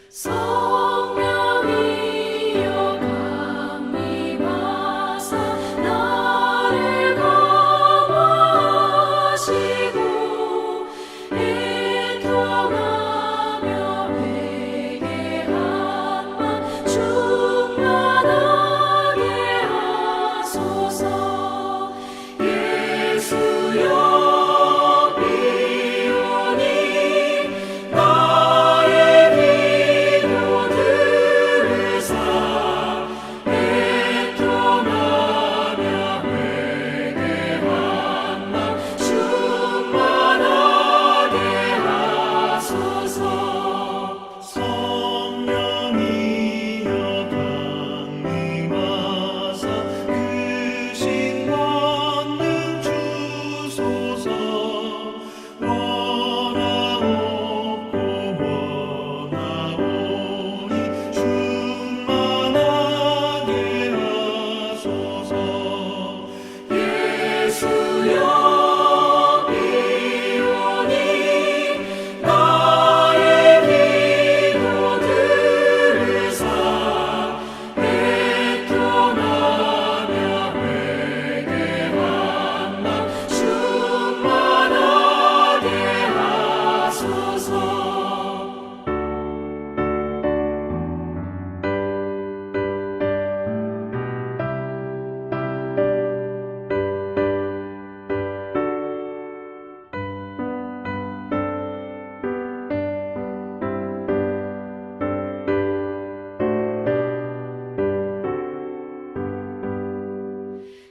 성령이여 강림하사 나를 감화하시고 애통하며 회개한 마 충만하게 하소서. 예수여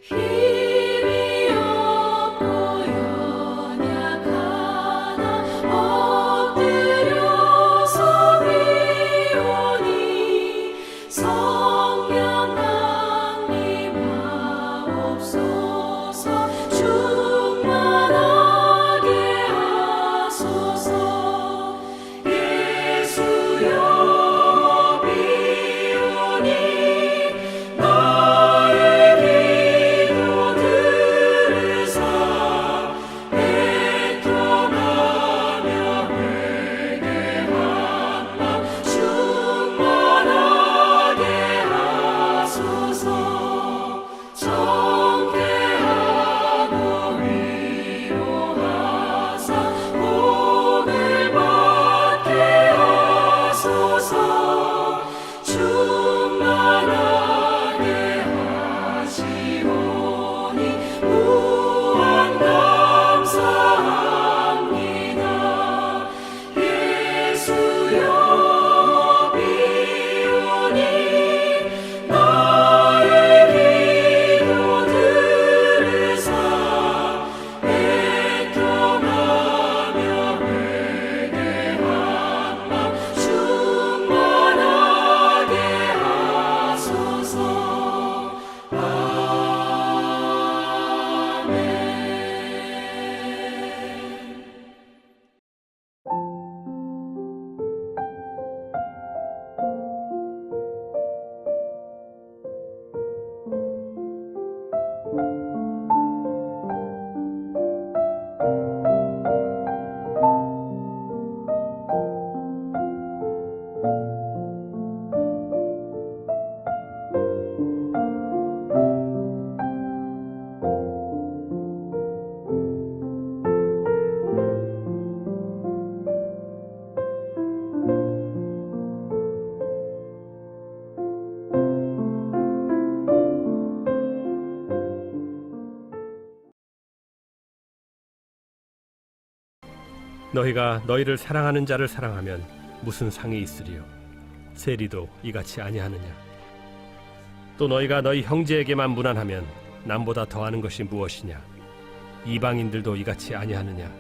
힘이 없고 연약하나 엎드려서 비오니 성령 강림하옵소서. 충만하게 하소서. 예수여 비오니 충만하게 하시오니 무한 감사합니다. 예수여 비오니 나의 기도 들으사 애통하며 회개한 마 충만하게 하소서. 아멘. 너희가 너희를 사랑하는 자를 사랑하면 무슨 상이 있으리요? 세리도 이같이 아니하느냐? 또 너희가 너희 형제에게만 무난하면 남보다 더하는 것이 무엇이냐? 이방인들도 이같이 아니하느냐?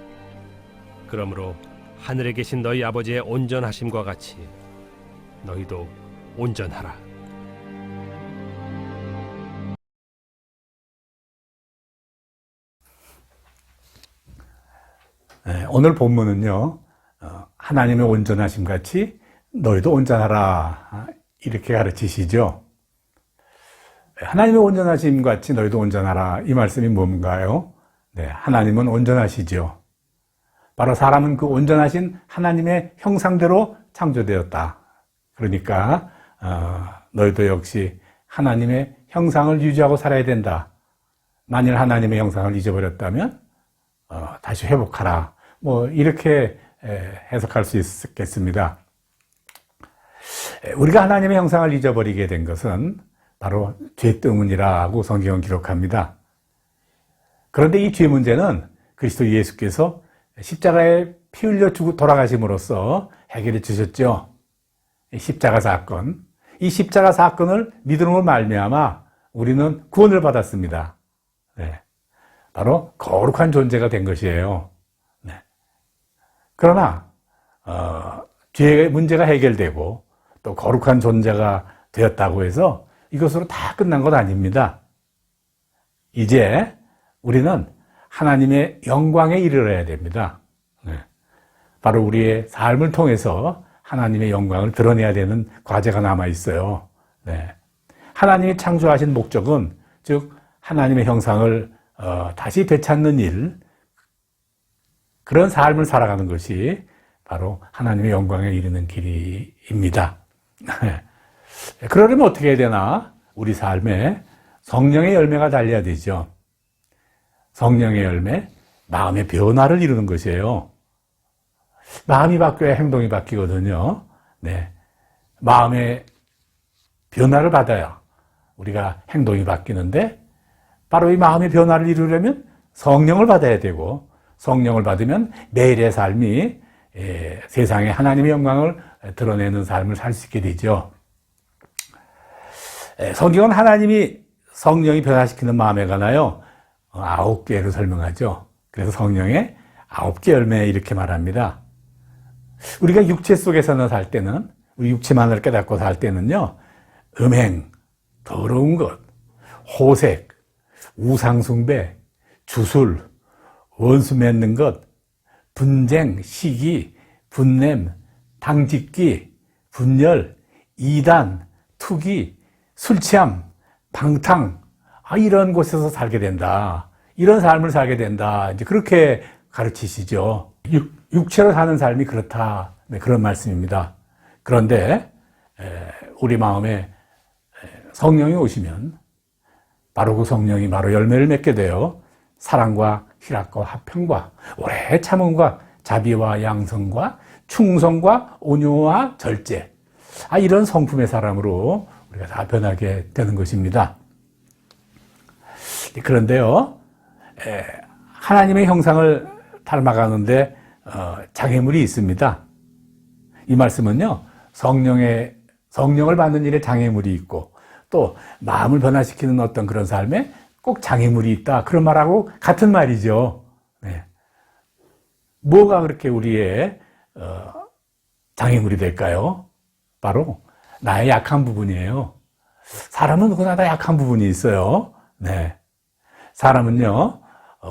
그러므로 하늘에 계신 너희 아버지의 온전하심과 같이 너희도 온전하라. 오늘 본문은요, 하나님의 온전하심 같이 너희도 온전하라 이렇게 가르치시죠. 하나님의 온전하심 같이 너희도 온전하라 이 말씀이 뭔가요? 네, 하나님은 온전하시죠. 바로 사람은 그 온전하신 하나님의 형상대로 창조되었다. 그러니까 너희도 역시 하나님의 형상을 유지하고 살아야 된다. 만일 하나님의 형상을 잊어버렸다면 다시 회복하라. 뭐 이렇게 해석할 수 있겠습니다. 우리가 하나님의 형상을 잊어버리게 된 것은 바로 죄 때문이라고 성경은 기록합니다. 그런데 이 죄 문제는 그리스도 예수께서 십자가에 피 흘려 주고 돌아가심으로써 해결해 주셨죠. 십자가 사건. 이 십자가 사건을 믿음으로 말미암아 우리는 구원을 받았습니다. 네. 바로 거룩한 존재가 된 것이에요. 네. 그러나 죄의 문제가 해결되고 또 거룩한 존재가 되었다고 해서 이것으로 다 끝난 건 아닙니다. 이제 우리는 하나님의 영광에 이르러야 됩니다. 네. 바로 우리의 삶을 통해서 하나님의 영광을 드러내야 되는 과제가 남아 있어요. 네. 하나님이 창조하신 목적은 즉 하나님의 형상을 다시 되찾는 일, 그런 삶을 살아가는 것이 바로 하나님의 영광에 이르는 길입니다. 그러려면 어떻게 해야 되나? 우리 삶에 성령의 열매가 달려야 되죠. 성령의 열매, 마음의 변화를 이루는 것이에요. 마음이 바뀌어야 행동이 바뀌거든요. 네. 마음의 변화를 받아야 우리가 행동이 바뀌는데, 바로 이 마음의 변화를 이루려면 성령을 받아야 되고, 성령을 받으면 매일의 삶이 세상에 하나님의 영광을 드러내는 삶을 살 수 있게 되죠. 성경은 하나님이 성령이 변화시키는 마음에 관하여 9개로 설명하죠. 그래서 성령의 9개 열매 이렇게 말합니다. 우리가 육체 속에서는 살 때는, 우리 육체만을 깨닫고 살 때는요, 음행, 더러운 것, 호색, 우상숭배, 주술, 원수 맺는 것, 분쟁, 시기, 분냄, 당짓기, 분열, 이단, 투기, 술취함, 방탕, 이런 곳에서 살게 된다. 이런 삶을 살게 된다. 이제 그렇게 가르치시죠. 육체로 사는 삶이 그렇다. 네, 그런 말씀입니다. 그런데 우리 마음에 성령이 오시면 바로 그 성령이 바로 열매를 맺게 되어 사랑과 희락과 화평과 오래 참음과 자비와 양성과 충성과 온유와 절제, 이런 성품의 사람으로 우리가 다 변하게 되는 것입니다. 그런데요, 하나님의 형상을 닮아가는데 장애물이 있습니다. 이 말씀은요, 성령을 받는 일에 장애물이 있고, 또 마음을 변화시키는 어떤 그런 삶에 꼭 장애물이 있다, 그런 말하고 같은 말이죠. 네. 뭐가 그렇게 우리의 장애물이 될까요? 바로 나의 약한 부분이에요. 사람은 누구나 다 약한 부분이 있어요. 네. 사람은요,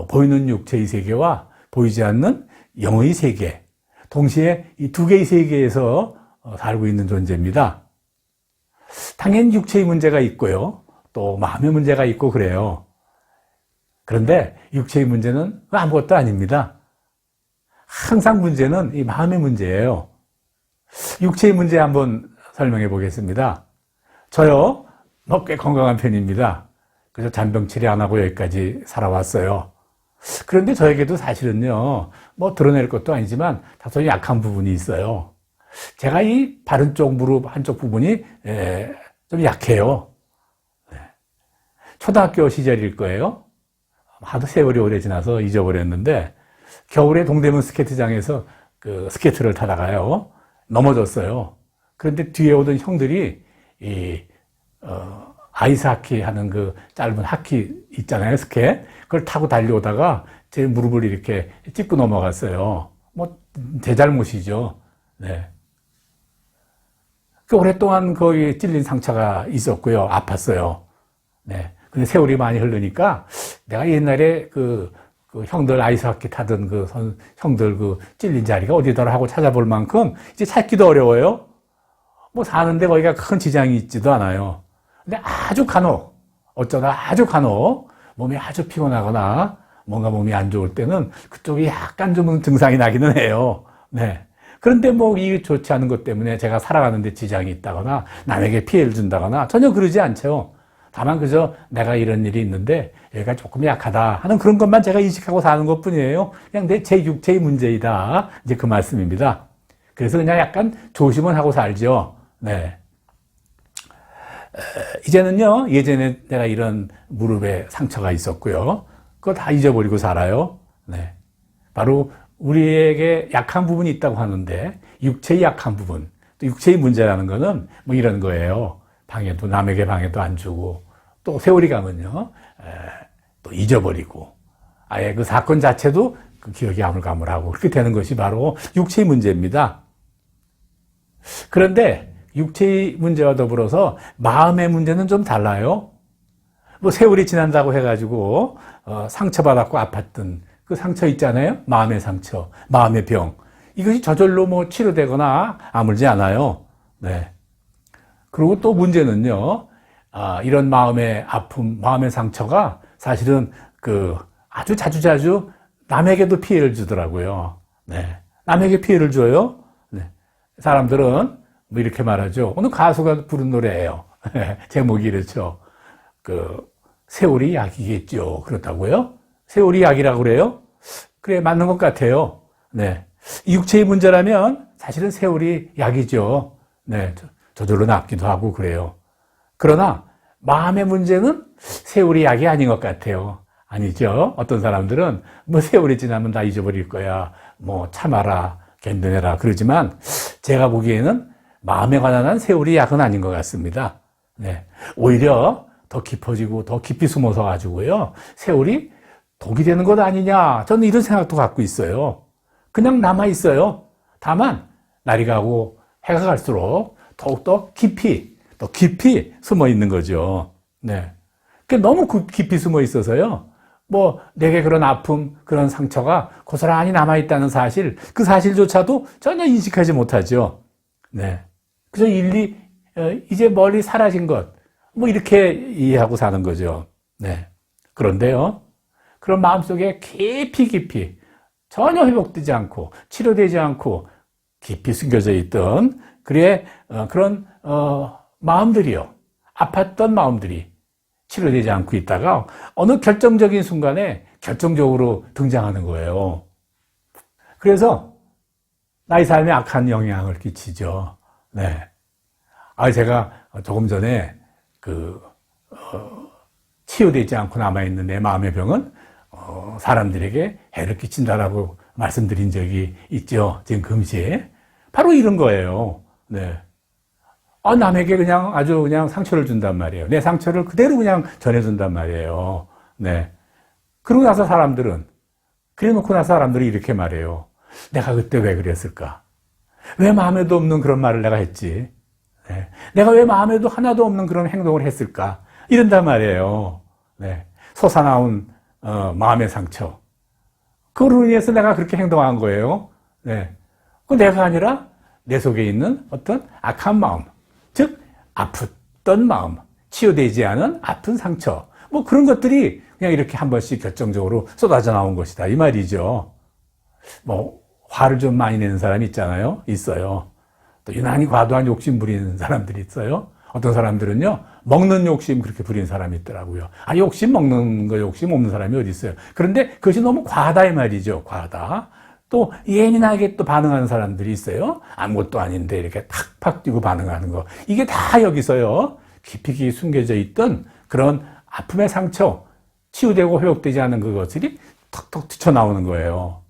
보이는 육체의 세계와 보이지 않는 영의 세계, 동시에 이 두 개의 세계에서 살고 있는 존재입니다. 당연히 육체의 문제가 있고요, 또 마음의 문제가 있고 그래요. 그런데 육체의 문제는 아무것도 아닙니다. 항상 문제는 이 마음의 문제예요. 육체의 문제 한번 설명해 보겠습니다. 저요, 꽤 건강한 편입니다. 그래서 잔병 치레 안 하고 여기까지 살아왔어요. 그런데 저에게도 사실은요, 드러낼 것도 아니지만 다소 약한 부분이 있어요. 제가 이 바른 쪽 무릎 한쪽 부분이 좀 약해요. 초등학교 시절일 거예요. 하도 세월이 오래 지나서 잊어버렸는데, 겨울에 동대문 스케이트장에서 그 스케이트를 타다가요, 넘어졌어요. 그런데 뒤에 오던 형들이 아이스하키 하는 그 짧은 하키 있잖아요, 스케이트. 그걸 타고 달려오다가 제 무릎을 이렇게 찝고 넘어갔어요. 제 잘못이죠. 네. 오랫동안 거기 찔린 상처가 있었고요. 아팠어요. 네. 근데 세월이 많이 흐르니까 내가 옛날에 그 형들 아이스하키 타던 형들 찔린 자리가 어디더라 하고 찾아볼 만큼 이제 찾기도 어려워요. 사는데 거기가 큰 지장이 있지도 않아요. 근데 어쩌다 아주 간혹 몸이 아주 피곤하거나 뭔가 몸이 안 좋을 때는 그쪽이 약간 좀 증상이 나기는 해요. 네. 그런데 뭐 이 좋지 않은 것 때문에 제가 살아가는데 지장이 있다거나 남에게 피해를 준다거나 전혀 그러지 않죠. 다만 그저 내가 이런 일이 있는데 얘가 조금 약하다 하는 그런 것만 제가 인식하고 사는 것 뿐이에요. 그냥 제 육체의 문제이다. 이제 그 말씀입니다. 그래서 그냥 약간 조심은 하고 살죠. 네. 이제는요, 예전에 내가 이런 무릎에 상처가 있었고요. 그거 다 잊어버리고 살아요. 네. 바로 우리에게 약한 부분이 있다고 하는데, 육체의 약한 부분, 또 육체의 문제라는 거는 뭐 이런 거예요. 방해도, 남에게 방해도 안 주고, 또 세월이 가면요, 또 잊어버리고, 아예 그 사건 자체도 그 기억이 아물가물하고, 그렇게 되는 것이 바로 육체의 문제입니다. 그런데, 육체의 문제와 더불어서 마음의 문제는 좀 달라요. 뭐 세월이 지난다고 해가지고 상처받았고 아팠던 그 상처 있잖아요. 마음의 상처, 마음의 병. 이것이 저절로 뭐 치료되거나 아물지 않아요. 네. 그리고 또 문제는요. 이런 마음의 아픔, 마음의 상처가 사실은 아주 자주 남에게도 피해를 주더라고요. 네. 남에게 피해를 줘요. 네. 사람들은 뭐 이렇게 말하죠. 오늘 가수가 부른 노래예요. 제목이 이렇죠. 세월이 약이겠죠. 그렇다고요? 세월이 약이라고 그래요? 그래, 맞는 것 같아요. 네. 육체의 문제라면 사실은 세월이 약이죠. 네. 저절로 낫기도 하고 그래요. 그러나 마음의 문제는 세월이 약이 아닌 것 같아요. 아니죠. 어떤 사람들은 뭐 세월이 지나면 다 잊어버릴 거야. 뭐 참아라, 견뎌내라. 그러지만 제가 보기에는 마음에 관한 세월이 약은 아닌 것 같습니다. 네. 오히려 더 깊어지고 더 깊이 숨어서 가지고요. 세월이 독이 되는 것 아니냐. 저는 이런 생각도 갖고 있어요. 그냥 남아있어요. 다만 날이 가고 해가 갈수록 더욱더 깊이, 더 깊이 숨어 있는 거죠. 네. 너무 깊이 숨어 있어서요. 뭐 내게 그런 아픔, 그런 상처가 고스란히 남아있다는 사실, 그 사실조차도 전혀 인식하지 못하죠. 네. 그저 이제 멀리 사라진 것, 뭐 이렇게 이해하고 사는 거죠. 네. 그런데요, 그런 마음속에 깊이 전혀 회복되지 않고 치료되지 않고 깊이 숨겨져 있던 그런 마음들이요, 아팠던 마음들이 치료되지 않고 있다가 어느 결정적인 순간에 결정적으로 등장하는 거예요. 그래서 나의 삶에 악한 영향을 끼치죠. 네. 제가 조금 전에 치유되지 않고 남아있는 내 마음의 병은, 사람들에게 해를 끼친다라고 말씀드린 적이 있죠. 지금 금시에. 바로 이런 거예요. 네. 남에게 아주 그냥 상처를 준단 말이에요. 내 상처를 그대로 그냥 전해준단 말이에요. 네. 그러고 나서 그래놓고 나서 사람들이 이렇게 말해요. 내가 그때 왜 그랬을까? 왜 마음에도 없는 그런 말을 내가 했지? 네. 내가 왜 마음에도 하나도 없는 그런 행동을 했을까? 이런단 말이에요. 네. 솟아나온 마음의 상처. 그로 인해서 내가 그렇게 행동한 거예요. 네. 그 내가 아니라 내 속에 있는 어떤 악한 마음, 즉 아팠던 마음, 치유되지 않은 아픈 상처, 뭐 그런 것들이 그냥 이렇게 한 번씩 결정적으로 쏟아져 나온 것이다 이 말이죠. 뭐 화를 좀 많이 내는 사람이 있어요. 또 유난히 과도한 욕심 부리는 사람들이 있어요. 어떤 사람들은요, 먹는 욕심 그렇게 부리는 사람이 있더라고요. 먹는 거 욕심 없는 사람이 어디 있어요. 그런데 그것이 너무 과하다 이 말이죠. 과하다. 또 예민하게 또 반응하는 사람들이 있어요. 아무것도 아닌데 이렇게 탁팍 뛰고 반응하는 거. 이게 다 여기서요, 깊이 숨겨져 있던 그런 아픔의 상처, 치유되고 회복되지 않은 그것들이 턱턱 튀쳐나오는 거예요.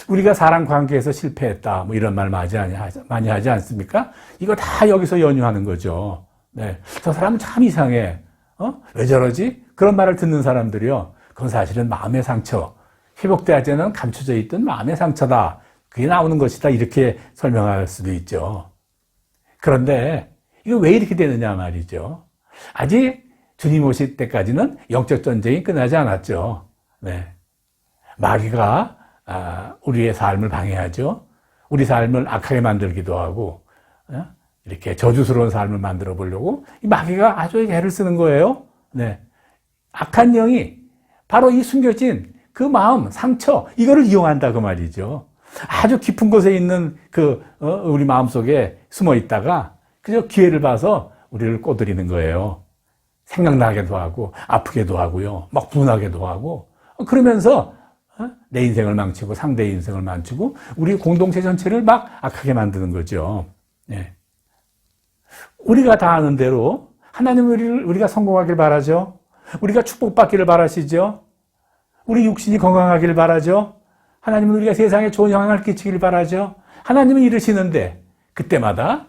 우리가 사람 관계에서 실패했다, 뭐 이런 말 많이 하지 않습니까? 이거 다 여기서 연유하는 거죠. 네. 저 사람은 참 이상해. 왜 저러지? 그런 말을 듣는 사람들이요, 그건 사실은 마음의 상처, 회복되지 않은 감춰져 있던 마음의 상처다. 그게 나오는 것이다. 이렇게 설명할 수도 있죠. 그런데 이거 왜 이렇게 되느냐 말이죠. 아직 주님 오실 때까지는 영적 전쟁이 끝나지 않았죠. 네. 마귀가 우리의 삶을 방해하죠. 우리 삶을 악하게 만들기도 하고, 이렇게 저주스러운 삶을 만들어 보려고 이 마귀가 아주 애를 쓰는 거예요. 네. 악한 영이 바로 이 숨겨진 그 마음, 상처, 이거를 이용한다 그 말이죠. 아주 깊은 곳에 있는 우리 마음속에 숨어 있다가 그저 기회를 봐서 우리를 꼬드리는 거예요. 생각나게도 하고 아프게도 하고요. 막 분하게도 하고 그러면서 내 인생을 망치고 상대의 인생을 망치고 우리 공동체 전체를 막 악하게 만드는 거죠. 네. 우리가 다 아는 대로 하나님은 우리가 성공하길 바라죠. 우리가 축복받기를 바라시죠. 우리 육신이 건강하기를 바라죠. 하나님은 우리가 세상에 좋은 영향을 끼치기를 바라죠. 하나님은 이러시는데 그때마다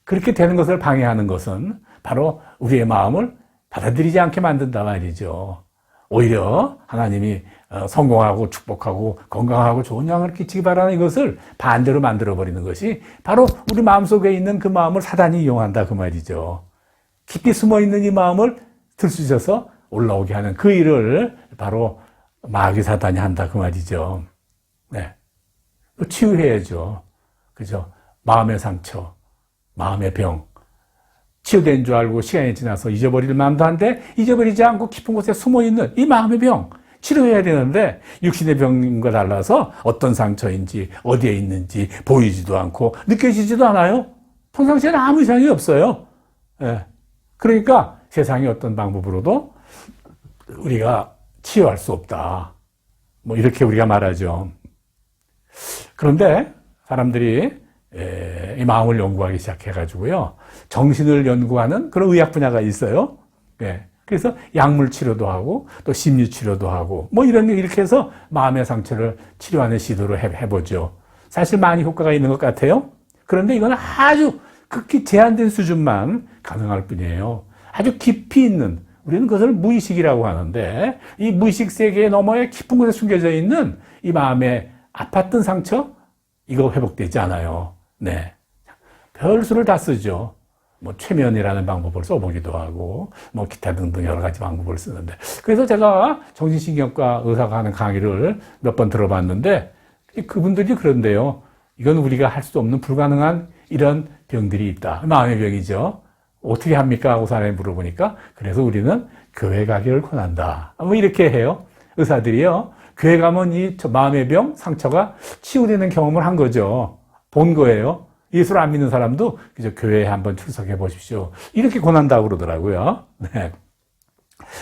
그렇게 되는 것을 방해하는 것은 바로 우리의 마음을 받아들이지 않게 만든다 말이죠. 오히려 하나님이 성공하고 축복하고 건강하고 좋은 영향을 끼치기 바라는 것을 반대로 만들어버리는 것이 바로 우리 마음속에 있는 그 마음을 사단이 이용한다 그 말이죠. 깊이 숨어있는 이 마음을 들쑤셔서 올라오게 하는 그 일을 바로 마귀 사단이 한다 그 말이죠. 네. 치유해야죠. 그죠? 마음의 상처, 마음의 병. 치유된 줄 알고 시간이 지나서 잊어버릴 마음도 한데 잊어버리지 않고 깊은 곳에 숨어있는 이 마음의 병 치료해야 되는데 육신의 병과 달라서 어떤 상처인지 어디에 있는지 보이지도 않고 느껴지지도 않아요. 평상시에는 아무 이상이 없어요. 예. 그러니까 세상의 어떤 방법으로도 우리가 치유할 수 없다. 뭐 이렇게 우리가 말하죠. 그런데 사람들이 이 마음을 연구하기 시작해가지고요. 정신을 연구하는 그런 의학 분야가 있어요. 네. 그래서 약물 치료도 하고 또 심리 치료도 하고 뭐 이렇게 해서 마음의 상처를 치료하는 시도를 해보죠. 사실 많이 효과가 있는 것 같아요. 그런데 이건 아주 극히 제한된 수준만 가능할 뿐이에요. 아주 깊이 있는 우리는 그것을 무의식이라고 하는데 이 무의식 세계 너머에 깊은 곳에 숨겨져 있는 이 마음의 아팠던 상처 이거 회복되지 않아요. 네. 별수를 다 쓰죠. 뭐 최면이라는 방법을 써보기도 하고 뭐 기타 등등 여러 가지 방법을 쓰는데 그래서 제가 정신신경과 의사가 하는 강의를 몇 번 들어봤는데 그분들이 그런데요. 이건 우리가 할 수 없는 불가능한 이런 병들이 있다. 마음의 병이죠. 어떻게 합니까? 하고 사람이 물어보니까 그래서 우리는 교회 가기를 권한다. 뭐 이렇게 해요. 의사들이요. 교회 가면 이 마음의 병, 상처가 치유되는 경험을 한 거죠. 본 거예요. 예수를 안 믿는 사람도 그저 교회에 한번 출석해 보십시오. 이렇게 권한다고 그러더라고요. 네.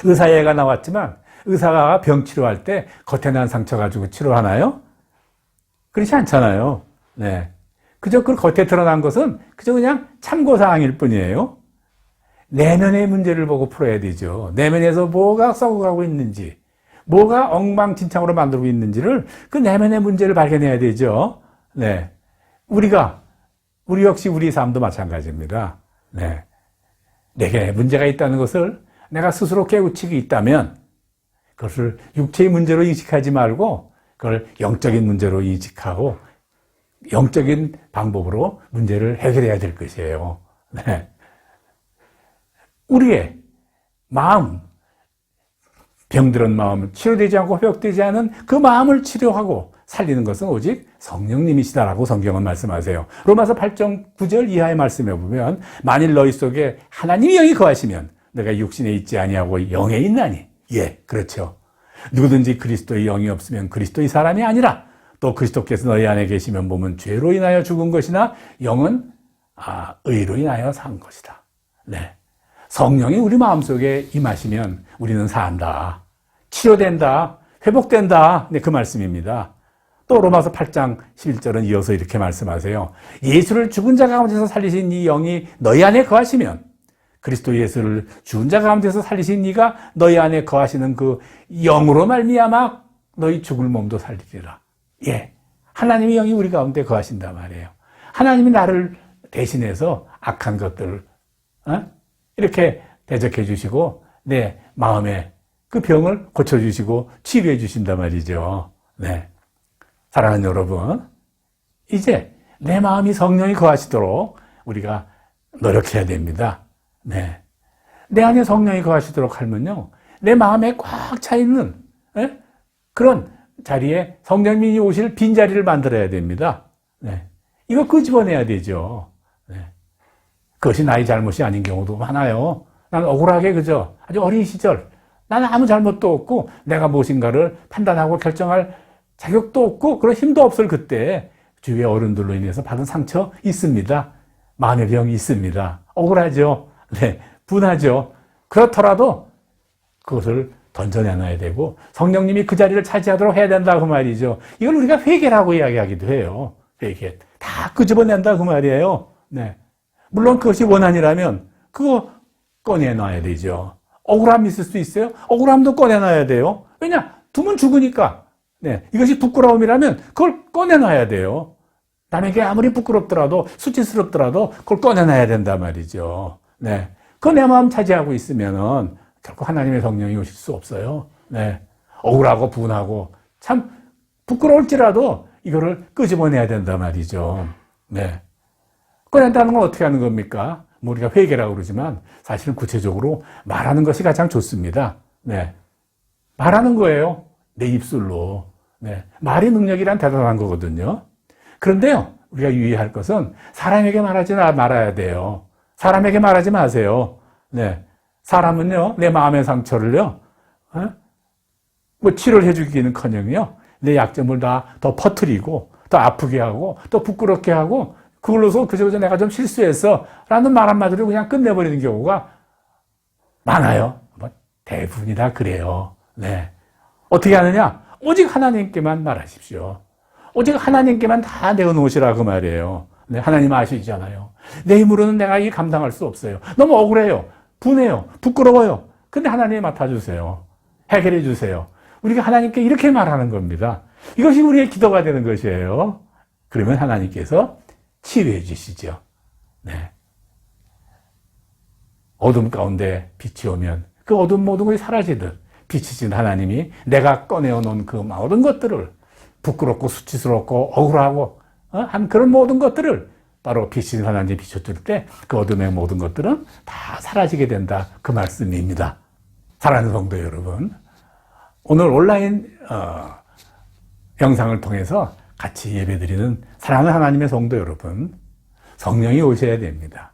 의사예가 나왔지만 의사가 병 치료할 때 겉에 난 상처 가지고 치료하나요? 그렇지 않잖아요. 네. 그저 그 겉에 드러난 것은 그저 그냥 참고사항일 뿐이에요. 내면의 문제를 보고 풀어야 되죠. 내면에서 뭐가 썩어가고 있는지, 뭐가 엉망진창으로 만들고 있는지를 그 내면의 문제를 발견해야 되죠. 네. 우리 역시 우리 삶도 마찬가지입니다. 네. 내게 문제가 있다는 것을 내가 스스로 깨우치고 있다면 그것을 육체의 문제로 인식하지 말고 그걸 영적인 문제로 인식하고 영적인 방법으로 문제를 해결해야 될 것이에요. 네. 우리의 마음, 병들은 마음, 치료되지 않고 회복되지 않은 그 마음을 치료하고 살리는 것은 오직 성령님이시다라고 성경은 말씀하세요. 로마서 8장 9절 이하의 말씀에 보면 만일 너희 속에 하나님의 영이 거하시면 너가 육신에 있지 아니하고 영에 있나니. 예, 그렇죠. 누구든지 그리스도의 영이 없으면 그리스도의 사람이 아니라 또 그리스도께서 너희 안에 계시면 몸은 죄로 인하여 죽은 것이나 영은 의로 인하여 산 것이다. 네. 성령이 우리 마음속에 임하시면 우리는 산다. 치료된다. 회복된다. 네, 그 말씀입니다. 또 로마서 8장 11절은 이어서 이렇게 말씀하세요. 예수를 죽은 자 가운데서 살리신 이 영이 너희 안에 거하시면 그리스도 예수를 죽은 자 가운데서 살리신 이가 너희 안에 거하시는 그 영으로 말미암아 너희 죽을 몸도 살리리라. 예, 하나님의 영이 우리 가운데 거하신단 말이에요. 하나님이 나를 대신해서 악한 것들을 이렇게 대적해 주시고 내 마음에 그 병을 고쳐주시고 치료해 주신단 말이죠. 네. 사랑하는 여러분, 이제 내 마음이 성령이 거하시도록 우리가 노력해야 됩니다. 네. 내 안에 성령이 거하시도록 하면요, 내 마음에 꽉 차 있는 그런 자리에 성령님이 오실 빈자리를 만들어야 됩니다. 네. 이거 끄집어내야 되죠. 네. 그것이 나의 잘못이 아닌 경우도 많아요. 나는 억울하게 그저 아주 어린 시절 나는 아무 잘못도 없고 내가 무엇인가를 판단하고 결정할 자격도 없고 그런 힘도 없을 그때 주위의 어른들로 인해서 받은 상처 있습니다. 마음의 병이 있습니다. 억울하죠. 네, 분하죠. 그렇더라도 그것을 던져내놔야 되고 성령님이 그 자리를 차지하도록 해야 된다 그 말이죠. 이걸 우리가 회개라고 이야기하기도 해요. 회개. 다 끄집어낸다 그 말이에요. 네. 물론 그것이 원한이라면 그거 꺼내놔야 되죠. 억울함이 있을 수 있어요. 억울함도 꺼내놔야 돼요. 왜냐? 두면 죽으니까. 네. 이것이 부끄러움이라면 그걸 꺼내놔야 돼요. 남에게 아무리 부끄럽더라도 수치스럽더라도 그걸 꺼내놔야 된단 말이죠. 네. 그거 내 마음 차지하고 있으면은 결코 하나님의 성령이 오실 수 없어요. 네. 억울하고 분하고 참 부끄러울지라도 이거를 끄집어내야 된단 말이죠. 네. 꺼낸다는 건 어떻게 하는 겁니까? 뭐 우리가 회개라고 그러지만 사실은 구체적으로 말하는 것이 가장 좋습니다. 네. 말하는 거예요. 내 입술로. 네. 말의 능력이란 대단한 거거든요. 그런데요, 우리가 유의할 것은 사람에게 말하지 말아야 돼요. 사람에게 말하지 마세요. 네. 사람은요, 내 마음의 상처를요, 뭐 치료를 해주기는 커녕요, 내 약점을 다 더 퍼뜨리고, 더 아프게 하고, 더 부끄럽게 하고, 그걸로서 그저 내가 좀 실수했어. 라는 말 한마디로 그냥 끝내버리는 경우가 많아요. 뭐 대부분이 다 그래요. 네. 어떻게 하느냐? 오직 하나님께만 말하십시오. 오직 하나님께만 다 내어놓으시라 그 말이에요. 네, 하나님 아시잖아요. 내 힘으로는 내가 이 감당할 수 없어요. 너무 억울해요. 분해요. 부끄러워요. 근데 하나님이 맡아주세요. 해결해 주세요. 우리가 하나님께 이렇게 말하는 겁니다. 이것이 우리의 기도가 되는 것이에요. 그러면 하나님께서 치유해 주시죠. 네. 어둠 가운데 빛이 오면 그 어둠 모든 것이 사라지듯 빛이신 하나님이 내가 꺼내어 놓은 그 모든 것들을 부끄럽고 수치스럽고 억울하고 한 그런 모든 것들을 바로 빛이신 하나님이 비춰줄 때 그 어둠의 모든 것들은 다 사라지게 된다. 그 말씀입니다. 사랑하는 성도 여러분, 오늘 온라인 영상을 통해서 같이 예배드리는 사랑하는 하나님의 성도 여러분, 성령이 오셔야 됩니다.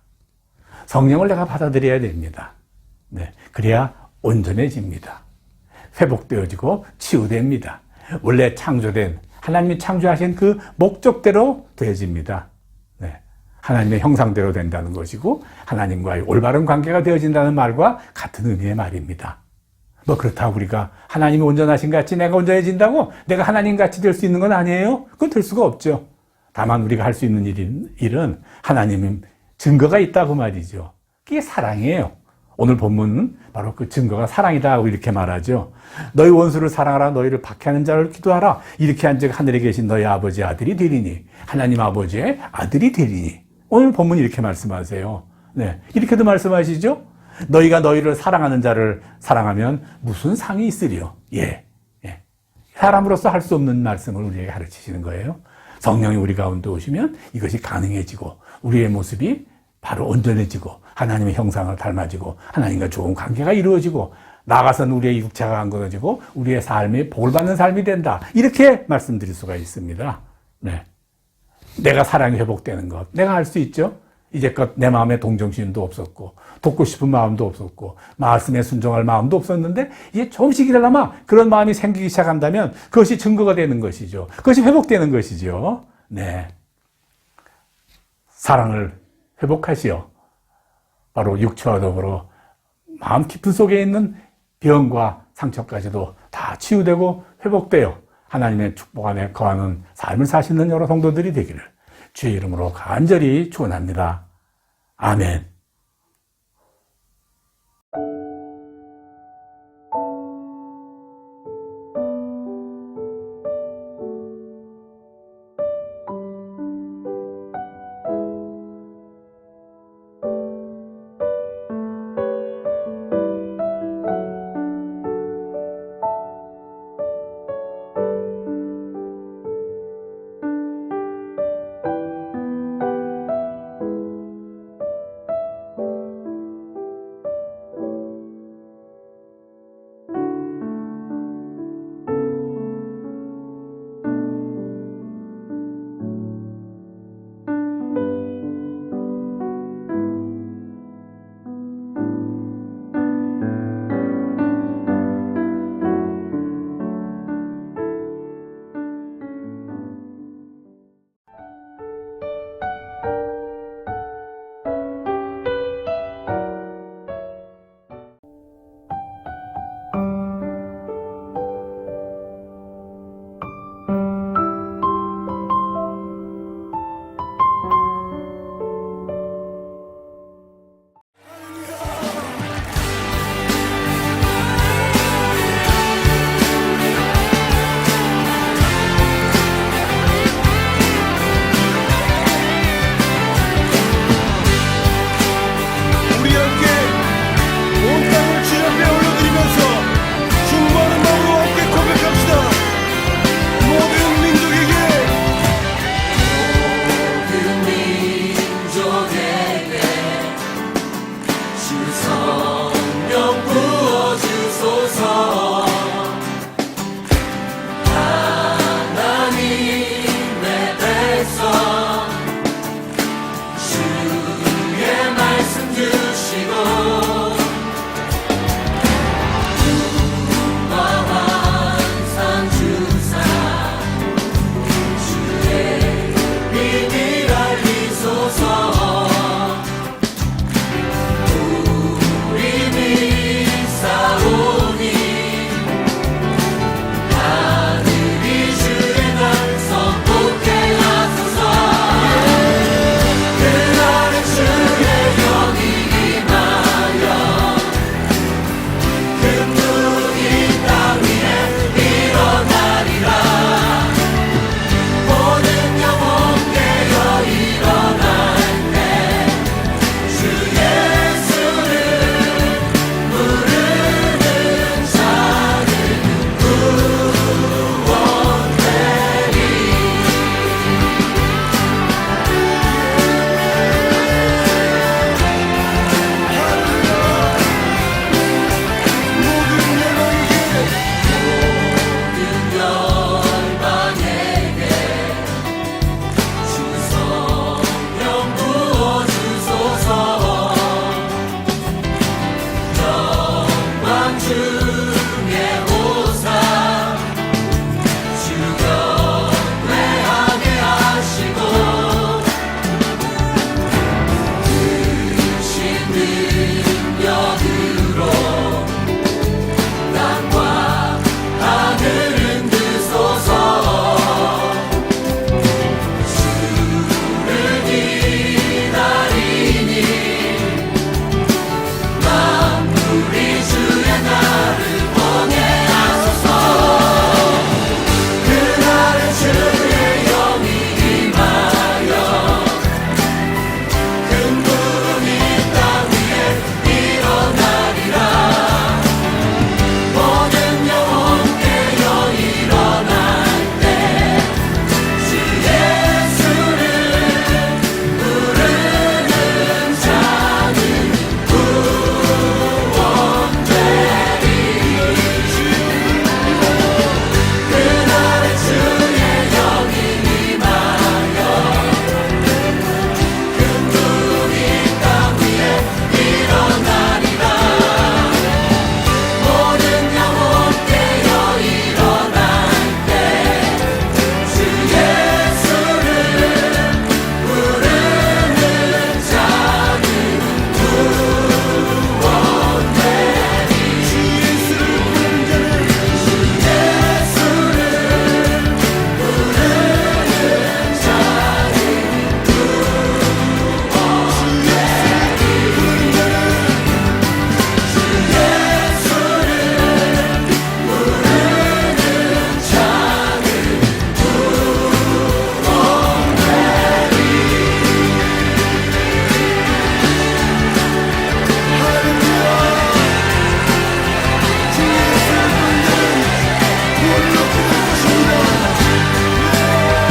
성령을 내가 받아들여야 됩니다. 네, 그래야 온전해집니다. 회복되어지고 치유됩니다. 원래 창조된 하나님이 창조하신 그 목적대로 되어집니다. 네, 하나님의 형상대로 된다는 것이고 하나님과의 올바른 관계가 되어진다는 말과 같은 의미의 말입니다. 뭐 그렇다고 우리가 하나님이 온전하신 같이 내가 온전해진다고 내가 하나님 같이 될 수 있는 건 아니에요. 그건 될 수가 없죠. 다만 우리가 할 수 있는 일은 하나님의 증거가 있다고 말이죠. 그게 사랑이에요. 오늘 본문은 바로 그 증거가 사랑이다 이렇게 말하죠. 너희 원수를 사랑하라, 너희를 박해하는 자를 기도하라. 이렇게 한즉 하늘에 계신 너희 아버지 아들이 되리니, 하나님 아버지의 아들이 되리니. 오늘 본문 이렇게 말씀하세요. 네, 이렇게도 말씀하시죠. 너희가 너희를 사랑하는 자를 사랑하면 무슨 상이 있으리요? 예. 사람으로서 할 수 없는 말씀을 우리에게 가르치시는 거예요. 성령이 우리 가운데 오시면 이것이 가능해지고 우리의 모습이 바로 온전해지고 하나님의 형상을 닮아지고 하나님과 좋은 관계가 이루어지고 나아가서는 우리의 육체가 강건해지고 우리의 삶이 복을 받는 삶이 된다. 이렇게 말씀드릴 수가 있습니다. 네. 내가 사랑이 회복되는 것, 내가 할 수 있죠. 이제껏 내 마음에 동정심도 없었고 돕고 싶은 마음도 없었고 말씀에 순종할 마음도 없었는데 이제 조금씩이나마 그런 마음이 생기기 시작한다면 그것이 증거가 되는 것이죠. 그것이 회복되는 것이죠. 네, 사랑을 회복하시어 바로 육체와 더불어 마음 깊은 속에 있는 병과 상처까지도 다 치유되고 회복되어 하나님의 축복 안에 거하는 삶을 사시는 여러 성도들이 되기를 주의 이름으로 간절히 축원합니다. 아멘.